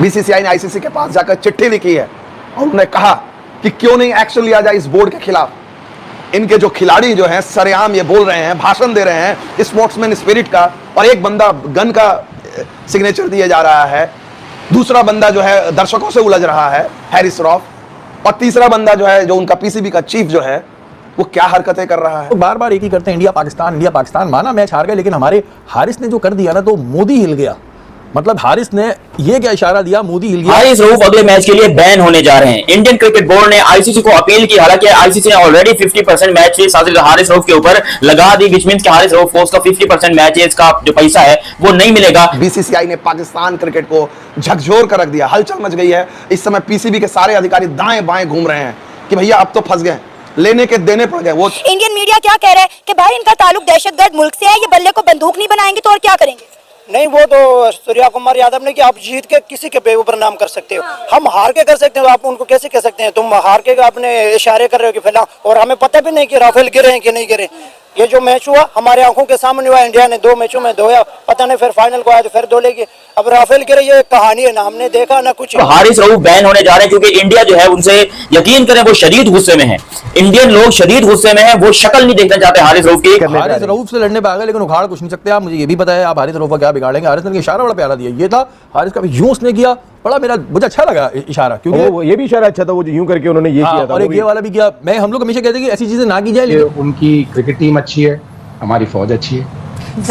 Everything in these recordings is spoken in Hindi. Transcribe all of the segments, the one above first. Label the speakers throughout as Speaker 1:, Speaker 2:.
Speaker 1: बीसीसीआई ने आईसीसी के पास जाकर चिट्ठी लिखी है और उन्होंने कहा कि क्यों नहीं एक्शन लिया जाए इस बोर्ड के खिलाफ। इनके जो खिलाड़ी जो हैं सरेआम ये बोल रहे हैं, भाषण दे रहे हैं स्पोर्ट्समैन स्पिरिट का, और एक बंदा गन का सिग्नेचर दिया जा रहा है, दूसरा बंदा जो है दर्शकों से उलझ रहा है हैरिस रॉफ, और तीसरा बंदा जो है जो उनका पीसीबी का चीफ जो है वो क्या हरकतें कर रहा है।
Speaker 2: तो बार बार एक ही करते हैं इंडिया पाकिस्तान, माना मैच हार गए, लेकिन हमारे हारिस ने जो कर दिया ना तो मोदी हिल गया। मतलब हारिस ने ये क्या इशारा दिया, मोदी हिल गया।
Speaker 3: हारिस रऊफ अगले मैच के लिए बैन होने जा रहे हैं। इंडियन क्रिकेट बोर्ड ने आईसीसी को अपील की, हालांकि आईसीसी ने already 50% match fees Haris Rauf के ऊपर लगा दी, विच मींस कि हारिस रऊफ को उसका 50% मैचेस का जो पैसा है वो नहीं मिलेगा।
Speaker 1: बीसीसीआई ने पाकिस्तान क्रिकेट को झकझोर कर रख दिया, हलचल मच गई है। इस समय पीसीबी के सारे अधिकारी दाएं बाएं घूम रहे हैं कि भैया अब तो फंस गए, लेने के देने पड़ गए। वो
Speaker 4: इंडियन मीडिया क्या कह रहा है कि भाई इनका ताल्लुक दहशतगर्द मुल्क से है, ये बल्ले को बंदूक नहीं बनाएंगे तो और क्या करेंगे।
Speaker 5: नहीं, वो तो सूर्या कुमार यादव ने कि आप जीत के किसी के ऊपर नाम कर सकते हो, हम हार के कर सकते हो, आप उनको कैसे कह सकते हैं। तुम हार के अपने इशारे कर रहे हो कि फैला, और हमें पता भी नहीं कि राफेल गिरे हैं कि नहीं गिरे। ये जो मैच हुआ हमारे आंखों के सामने हुआ, इंडिया ने 2 मैचों में धोया, पता नहीं फिर फाइनल को आया तो फिर 2 लेगी। अब राफेल गिरे ये कहानी है ना, हमने देखा ना कुछ।
Speaker 3: तो हारिस रऊफ बैन होने जा रहे हैं क्योंकि इंडिया जो है उनसे यकीन करें वो शदीद गुस्से में है। इंडियन लोग शदीद गुस्से में है, वो शक्ल नहीं देखना चाहते हारिस रऊफ की।
Speaker 2: हारिस रऊफ से लड़ने पे आ गए, लेकिन उखाड़ कुछ नहीं सकते आप। मुझे ये भी पता है आप हारिस रऊफ का क्या बिगाड़ेंगे। हारिस ने इशारा बड़ा प्यारा दिया, ये था हारिस का यूं उसने किया, बड़ा मुझे अच्छा लगा इशारा, क्योंकि
Speaker 6: ये भी इशारा अच्छा था, वो यूं करके उन्होंने ये किया था,
Speaker 2: और एक ये वाला भी किया। मैं हम लोग हमेशा कहते हैं कि ऐसी चीजें ना की जाए, लेकिन
Speaker 6: उनकी क्रिकेट टीम अच्छी है, हमारी फौज अच्छी है।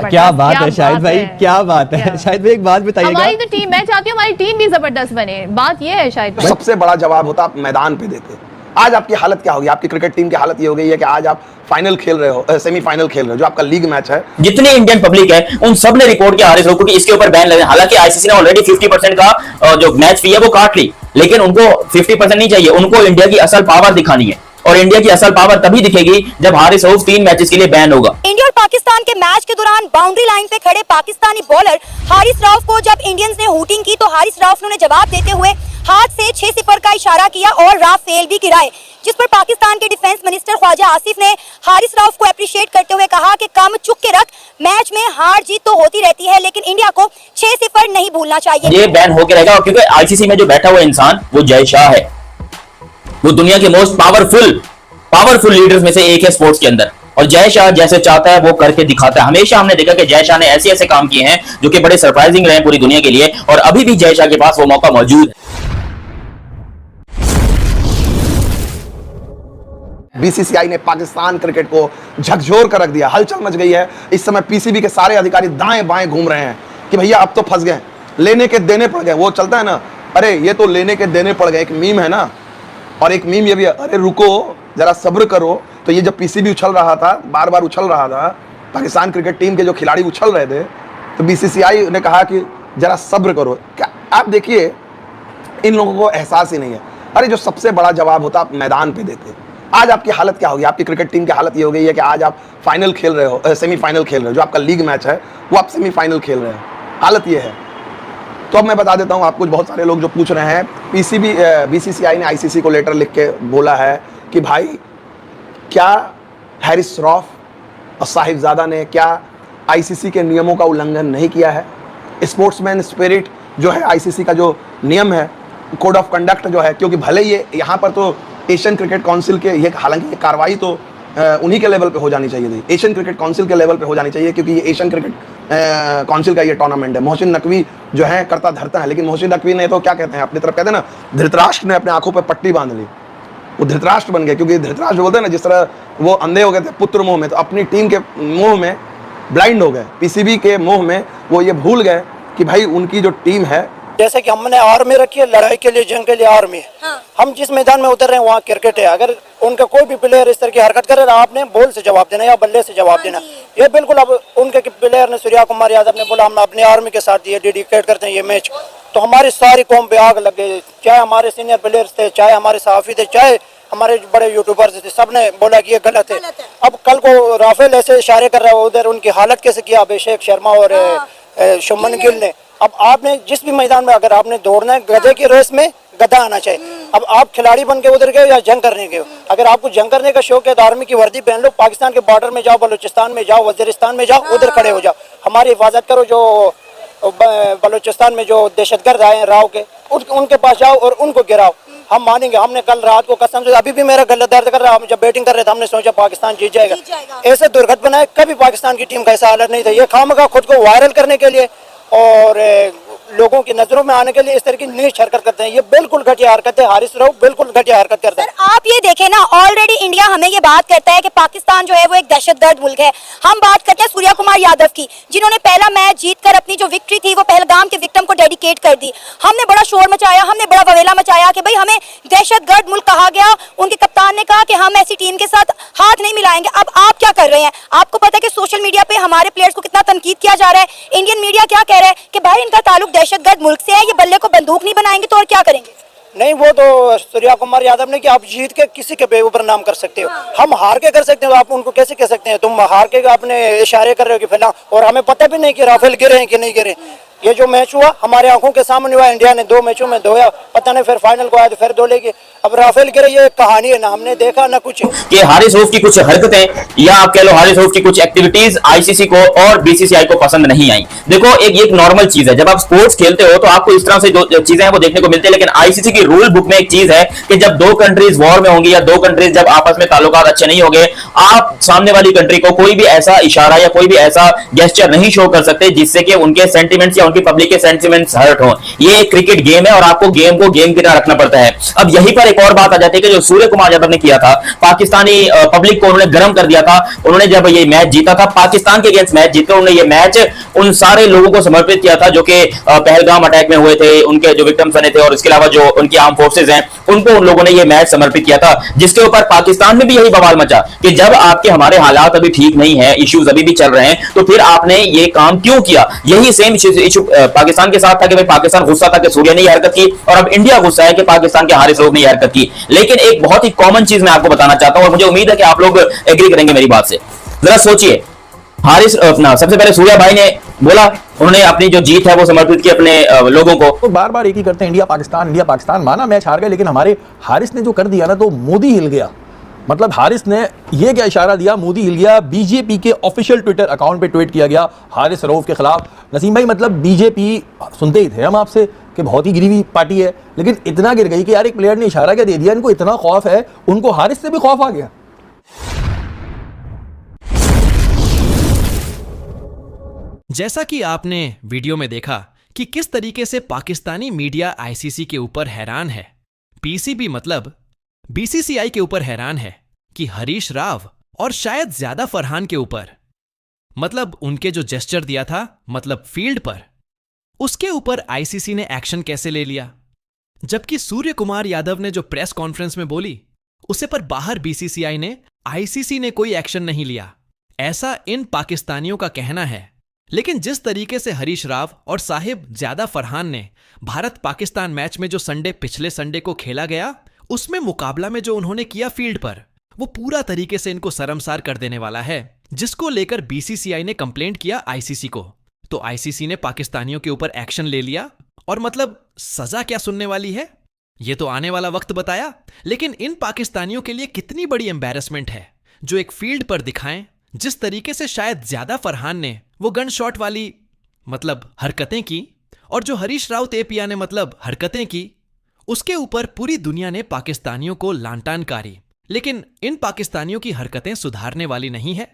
Speaker 7: क्या बात है शाहिद भाई, क्या बात है शाहिद भाई, एक बात बताइएगा।
Speaker 8: हमारी तो टीम, मैं चाहती हूँ हमारी टीम भी जबरदस्त बने, बात ये है शाहिद भाई।
Speaker 1: सबसे बड़ा जवाब होता आप मैदान पे देते। आज आपकी हालत क्या होगी, आपकी क्रिकेट टीम की हालत ये हो गई है कि आज आप फाइनल खेल रहे हो, सेमीफाइनल खेल रहे हो, जो आपका लीग मैच है।
Speaker 3: जितने इंडियन पब्लिक है उन सब ने रिपोर्ट किया हारिस रऊफ को कि इसके ऊपर बैन लगे। हालांकि आईसीसी ने ऑलरेडी 50% का जो मैच फी है वो काट ली, लेकिन उनको 50% नहीं चाहिए, उनको इंडिया की असल पावर दिखानी है, और इंडिया की असल पावर तभी दिखेगी जब हारिस रऊफ 3 मैचेस के लिए बैन होगा।
Speaker 4: इंडिया और पाकिस्तान के मैच के दौरान बाउंड्री लाइन पे खड़े पाकिस्तानी बॉलर हारिस रऊफ को जब इंडियंस ने हूटिंग की तो हारिस रऊफ ने जवाब देते हुए हाथ से 6-0 का इशारा किया और राफेल भी गिराए, जिस पर पाकिस्तान के डिफेंस मिनिस्टर ख्वाजा आसिफ ने हारिस रऊफ को अप्रिशिएट करते हुए कहा कि कम चुप के रख, मैच में हार जीत तो होती रहती है लेकिन इंडिया को 6-0 नहीं भूलना चाहिए।
Speaker 3: ये बैन होकर रहेगा क्योंकि आईसीसी में जो बैठा हुआ इंसान वो जय शाह है, वो दुनिया के मोस्ट पावरफुल लीडर्स में से एक है स्पोर्ट्स के अंदर, और जय शाह जैसे चाहता है वो करके दिखाता है। हमेशा हमने देखा कि जय शाह ने ऐसे काम किए हैं जो कि बड़े सरप्राइजिंग रहे पूरी दुनिया के लिए, और अभी भी जय शाह के पास वो मौका मौजूद है।
Speaker 1: बीसीसीआई ने पाकिस्तान क्रिकेट को झकझोर कर रख दिया, हलचल मच गई है। इस समय पीसीबी के सारे अधिकारी दाएं बाएं घूम रहे हैं कि भैया अब तो फंस गए, लेने के देने पड़ गए। वो चलता है ना, अरे ये तो लेने के देने पड़ गए, एक मीम है ना, और एक मीम ये भी, अरे रुको जरा सब्र करो। तो ये जब पीसीबी उछल रहा था, बार बार उछल रहा था, पाकिस्तान क्रिकेट टीम के जो खिलाड़ी उछल रहे थे, तो बीसीसीआई ने कहा कि जरा सब्र करो। क्या आप देखिए, इन लोगों को एहसास ही नहीं है। अरे जो सबसे बड़ा जवाब होता आप मैदान पे देते। आज आपकी हालत क्या होगी, आपकी क्रिकेट टीम की हालत ये हो गई है कि आज आप फाइनल खेल रहे हो, सेमीफाइनल खेल रहे हो, जो आपका लीग मैच है वो आप सेमीफाइनल खेल रहे हो, हालत ये है। तो अब मैं बता देता हूँ आपको, बहुत सारे लोग जो पूछ रहे हैं, बीसीसीआई ने आईसीसी को लेटर लिख के बोला है कि भाई क्या हैरिस रऊफ और साहिबजादा ने क्या आईसीसी के नियमों का उल्लंघन नहीं किया है। स्पोर्ट्समैन स्पिरिट जो है आईसीसी का जो नियम है, कोड ऑफ कंडक्ट जो है, क्योंकि भले ये यहाँ पर तो एशियन क्रिकेट काउंसिल के, ये हालांकि ये कार्रवाई तो उन्हीं के लेवल पे हो जानी चाहिए थी, एशियन क्रिकेट काउंसिल के लेवल पे हो जानी चाहिए, क्योंकि ये एशियन क्रिकेट काउंसिल का ये टूर्नामेंट है। मोहसिन नकवी जो है करता धरता है, लेकिन मोहसिन नकवी ने तो क्या कहते हैं अपनी तरफ, कहते हैं ना, धृतराष्ट्र ने अपने आंखों पर पट्टी बांध ली, वो धृतराष्ट्र बन गए। क्योंकि धृतराष्ट्र बोलते हैं ना, जिस तरह वो अंधे हो गए थे पुत्र मोह में, तो अपनी टीम के मोह में ब्लाइंड हो गए, पीसीबी के मोह में वो ये भूल गए कि भाई उनकी जो टीम है,
Speaker 5: जैसे कि हमने आर्मी रखी है, लड़ाई के लिए, जंग के लिए आर्मी है। हाँ। हम जिस मैदान में उतर रहे हैं वहाँ क्रिकेट है। अगर उनका कोई भी प्लेयर इस तरह की हरकत करे, आपने बॉल से जवाब देना या बल्ले से जवाब देना। ये बिल्कुल, अब उनके प्लेयर ने, सूर्या कुमार यादव ने बोला हम अपने आर्मी के साथ ये डेडिकेट करते हैं ये मैच, तो हमारी सारी कौम पे आग लग गई। चाहे हमारे सीनियर प्लेयर्स थे, चाहे हमारे सहाफी थे, चाहे हमारे बड़े यूट्यूबर्स थे, सब ने बोला कि ये गलत है। अब कल को राफेल ऐसे इशारे कर रहा है, उधर उनकी हालत कैसे किया अभिषेक शर्मा और शुभमन गिल ने। अब आपने जिस भी मैदान में अगर आपने दौड़ना है, गधे की रेस में गधा आना चाहिए। अब आप खिलाड़ी बन के उधर गए या जंग करने गए, अगर आपको जंग करने का शौक है तो आर्मी की वर्दी पहन लो, पाकिस्तान के बॉर्डर में जाओ, बलूचिस्तान में जाओ, वजीरिस्तान में जाओ, उधर खड़े हो जाओ, हमारी हिफाजत करो। जो बलूचिस्तान में जो दहशतगर्द आए हैं राव के, उनके पास जाओ और उनको गिराओ, हम मानेंगे। हमने कल रात को कसम से, अभी भी मेरा गला दर्द कर रहा है, हम जब बैटिंग कर रहे थे हमने सोचा पाकिस्तान जीत जाएगा। ऐसे दुर्घटना कभी पाकिस्तान की टीम का ऐसा हालत नहीं था। ये खामखा खुद को वायरल करने के लिए और लोगों की नजरों में आने के लिए इस तरह की नीच हरकत करते हैं। ये बिल्कुल घटिया हरकत है। हारिस रऊफ बिल्कुल घटिया हरकत करता है।
Speaker 4: आप ये देखें ना, ऑलरेडी इंडिया हमें ये बात करता है कि पाकिस्तान जो है वो एक दहशतगर्द मुल्क है। हम बात करते हैं सूर्या कुमार यादव की, जिन्होंने पहला मैच जीतकर अपनी जो विक्ट्री थी वो पहलगाम के विक्टिम को डेडिकेट कर दी। हमने बड़ा शोर मचाया, हमने बड़ा बवेला मचाया कि भाई हमें दहशतगर्द मुल्क कहा गया। उनके कप्तान ने कहा कि हम ऐसी टीम के साथ हाथ नहीं मिलाएंगे। अब आप क्या कर रहे हैं? आपको पता है कि सोशल मीडिया पे हमारे प्लेयर्स को कितना तनकीद किया जा रहा है। इंडियन मीडिया क्या कह रहा है कि भाई इनका ताल्लुक दहशतगर्द मुल्क से है, ये बल्ले को बंदूक नहीं बनाएंगे तो और क्या करेंगे?
Speaker 5: नहीं, वो तो सूर्या कुमार यादव ने कि आप जीत के किसी के बेऊपर नाम कर सकते हो, हम हार के कर सकते हो, आप उनको कैसे कह सकते हैं? तुम हार के आपने इशारे कर रहे हो कि फिलहाल, और हमें पता भी नहीं कि राफेल गिरे हैं कि नहीं गिरे। ये जो मैच हुआ हमारे आंखों के सामने हुआ, इंडिया ने 2 मैचों में धोया, पता नहीं फिर फाइनल को आया तो फिर धो लेगी। अब राफेल गिरे ये कहानी है, ना हमने देखा ना कुछ।
Speaker 3: कि हारिस रऊफ की कुछ हरकतें या आप कह लो हारिस रऊफ की कुछ एक्टिविटीज आईसीसी को और बीसीसीआई को पसंद नहीं आई। देखो एक ये नॉर्मल चीज है, जब आप स्पोर्ट्स खेलते हो तो आपको इस तरह से जो चीजें हैं वो देखने को मिलती है, लेकिन आईसीसी की रूल बुक में एक चीज है कि जब 2 कंट्रीज वॉर में होंगी या 2 कंट्रीज जब आपस में ताल्लुकात अच्छे नहीं होंगे, आप सामने वाली कंट्री को कोई भी ऐसा इशारा या कोई भी ऐसा गेस्चर नहीं शो कर सकते जिससे कि उनके सेंटिमेंट्स या उनकी पब्लिक के सेंटिमेंट्स हर्ट हो। ये एक क्रिकेट गेम है और आपको गेम को गेम की तरह रखना पड़ता है। अब यहीं पर एक और बात आ जाती है कि जो सूर्य कुमार यादव ने किया था, पाकिस्तानी पब्लिक को उन्होंने गर्म कर दिया था। उन्होंने जब ये मैच जीता था, पाकिस्तान के अगेंस्ट मैच जीते, उन्होंने ये मैच उन सारे लोगों को समर्पित किया था जो कि पहलगाम अटैक में हुए थे, उनके जो विक्टिम्स बने थे, और इसके अलावा जो उनकी आर्म फोर्सेज हैं उनको उन लोगों ने ये मैच समर्पित किया था, जिसके ऊपर पाकिस्तान में भी यही बवाल मचा कि जब आपके हमारे हालात अभी ठीक नहीं है, इश्यूज अभी भी चल रहे हैं, तो फिर आपने ये काम क्यों किया? यही सेम इशू पाकिस्तान के साथ था कि भाई पाकिस्तान गुस्सा था कि सूर्य ने ये हरकत की, और अब इंडिया गुस्सा है कि पाकिस्तान के हारिस रऊफ ने ये हरकत की। लेकिन एक बहुत ही कॉमन चीज मैं आपको बताना चाहता हूं और मुझे उम्मीद है कि आप लोग एग्री करेंगे मेरी बात से। जरा सोचिए, हारिस अपना सबसे पहले सूर्या भाई ने बोला, उन्होंने अपनी जो जीत है वो समर्पित की अपने लोगों को।
Speaker 2: तो बार बार एक ही करते हैं इंडिया पाकिस्तान, माना मैच हार गए, लेकिन हमारे हारिस ने जो कर दिया ना, तो मोदी हिल गया। मतलब हारिस ने ये क्या इशारा दिया, मोदी हिल गया। बीजेपी के ऑफिशियल ट्विटर अकाउंट पे ट्वीट किया गया हारिस रऊफ के खिलाफ। नसीम भाई, मतलब बीजेपी सुनते ही थे हम आपसे कि बहुत ही गिरी हुई पार्टी है, लेकिन इतना गिर गई कि यार एक प्लेयर ने इशारा क्या दे दिया, इनको इतना खौफ है, उनको हारिस से भी खौफ आ गया।
Speaker 9: जैसा कि आपने वीडियो में देखा कि किस तरीके से पाकिस्तानी मीडिया आईसीसी के ऊपर हैरान है, पीसीबी मतलब बीसीसीआई के ऊपर हैरान है कि हरीश राव और शायद ज्यादा फरहान के ऊपर, मतलब उनके जो जेस्चर दिया था, मतलब फील्ड पर, उसके ऊपर आईसीसी ने एक्शन कैसे ले लिया, जबकि सूर्य कुमार यादव ने जो प्रेस कॉन्फ्रेंस में बोली उसे पर बाहर बीसीसीआई ने, आईसीसी ने कोई एक्शन नहीं लिया, ऐसा इन पाकिस्तानियों का कहना है। लेकिन जिस तरीके से हरीश राव और साहिब ज्यादा फरहान ने भारत पाकिस्तान मैच में जो पिछले संडे को खेला गया, उसमें मुकाबला में जो उन्होंने किया फील्ड पर, वो पूरा तरीके से इनको शर्मसार कर देने वाला है, जिसको लेकर बीसीसीआई ने कंप्लेंट किया आईसीसी को। तो आईसीसी ने पाकिस्तानियों के ऊपर एक्शन ले लिया, और मतलब सजा क्या सुनने वाली है ये तो आने वाला वक्त बताया। लेकिन इन पाकिस्तानियों के लिए कितनी बड़ी एम्बैरेसमेंट है जो एक फील्ड पर दिखाएं, जिस तरीके से शायद ज्यादा फरहान ने वो गन शॉट वाली मतलब हरकतें की, और जो हरीश राव तेपिया ने मतलब हरकतें की, उसके ऊपर पूरी दुनिया ने पाकिस्तानियों को लांटानकारी। लेकिन इन पाकिस्तानियों की हरकतें सुधारने वाली नहीं है,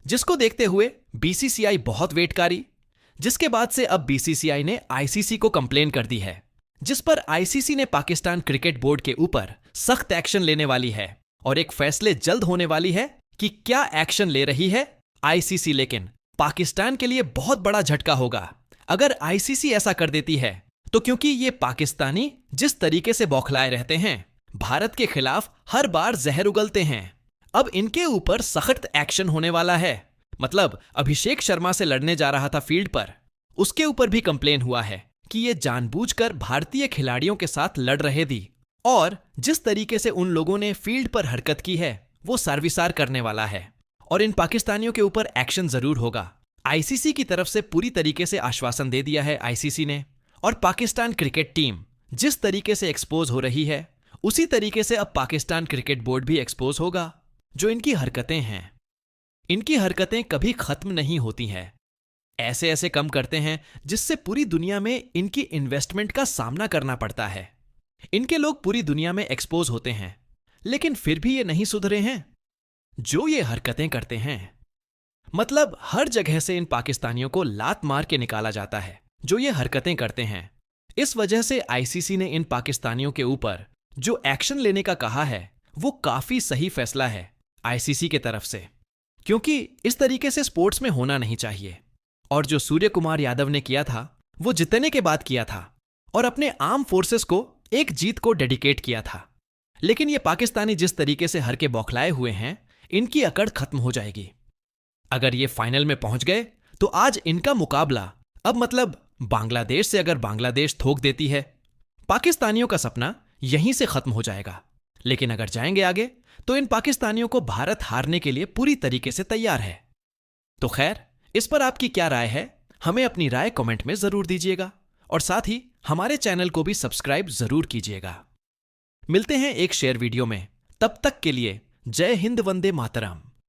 Speaker 9: जिसको देखते हुए बीसीसीआई बहुत वेट करी, जिसके बाद से अब बीसीसीआई ने आईसीसी को कंप्लेन कर दी है, जिस पर आईसीसी ने पाकिस्तान क्रिकेट बोर्ड के ऊपर सख्त एक्शन लेने वाली है, और एक फैसले जल्द होने वाली है कि क्या एक्शन ले रही है आईसीसी। लेकिन पाकिस्तान के लिए बहुत बड़ा झटका होगा अगर आईसीसी ऐसा कर देती है, तो क्योंकि ये पाकिस्तानी जिस तरीके से बौखलाए रहते हैं, भारत के खिलाफ हर बार जहर उगलते हैं, अब इनके ऊपर सख्त एक्शन होने वाला है। मतलब अभिषेक शर्मा से लड़ने जा रहा था फील्ड पर, उसके ऊपर भी कंप्लेन हुआ है कि ये जानबूझकर भारतीय खिलाड़ियों के साथ लड़ रहे थी, और जिस तरीके से उन लोगों ने फील्ड पर हरकत की है वो सर्विसार करने वाला है, और इन पाकिस्तानियों के ऊपर एक्शन जरूर होगा। आईसीसी की तरफ से पूरी तरीके से आश्वासन दे दिया है आईसीसी ने, और पाकिस्तान क्रिकेट टीम जिस तरीके से एक्सपोज हो रही है, उसी तरीके से अब पाकिस्तान क्रिकेट बोर्ड भी एक्सपोज होगा। जो इनकी हरकतें हैं, इनकी हरकतें कभी खत्म नहीं होती हैं। ऐसे ऐसे कम करते हैं जिससे पूरी दुनिया में इनकी इन्वेस्टमेंट का सामना करना पड़ता है। इनके लोग पूरी दुनिया में एक्सपोज होते हैं, लेकिन फिर भी ये नहीं सुधरे हैं। जो ये हरकतें करते हैं, मतलब हर जगह से इन पाकिस्तानियों को लात मार के निकाला जाता है जो ये हरकतें करते हैं। इस वजह से आईसीसी ने इन पाकिस्तानियों के ऊपर जो एक्शन लेने का कहा है वो काफी सही फैसला है आईसीसी के तरफ से, क्योंकि इस तरीके से स्पोर्ट्स में होना नहीं चाहिए। और जो सूर्य कुमार यादव ने किया था वो जीतने के बाद किया था और अपने आर्म फोर्सेस को एक जीत को डेडिकेट किया था। लेकिन ये पाकिस्तानी जिस तरीके से हर के बौखलाए हुए हैं, इनकी अकड़ खत्म हो जाएगी। अगर ये फाइनल में पहुंच गए तो आज इनका मुकाबला अब मतलब बांग्लादेश से अगर बांग्लादेश थोक देती है, पाकिस्तानियों का सपना यहीं से खत्म हो जाएगा। लेकिन अगर जाएंगे आगे तो इन पाकिस्तानियों को भारत हारने के लिए पूरी तरीके से तैयार है। तो खैर, इस पर आपकी क्या राय है, हमें अपनी राय कमेंट में जरूर दीजिएगा और साथ ही हमारे चैनल को भी सब्सक्राइब जरूर कीजिएगा। मिलते हैं एक शेयर वीडियो में, तब तक के लिए जय हिंद, वंदे मातरम।